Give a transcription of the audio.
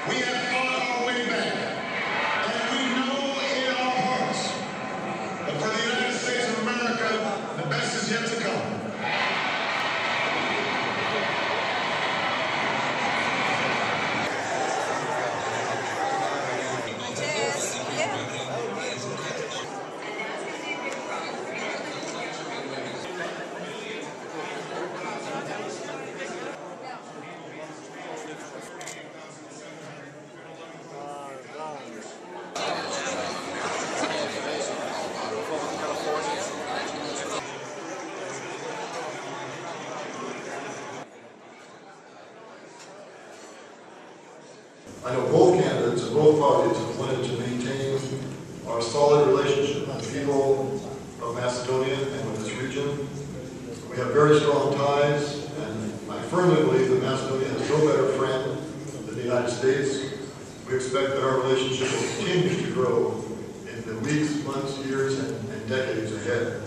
We have fought our way back, and we know in our hearts that for the United States of America, the best is yet to come. I know both candidates and both parties have wanted to maintain our solid relationship with the people of Macedonia and with this region. We have very strong ties, and I firmly believe that Macedonia has no better friend than the United States. We expect that our relationship will continue to grow in the weeks, months, years, and decades ahead.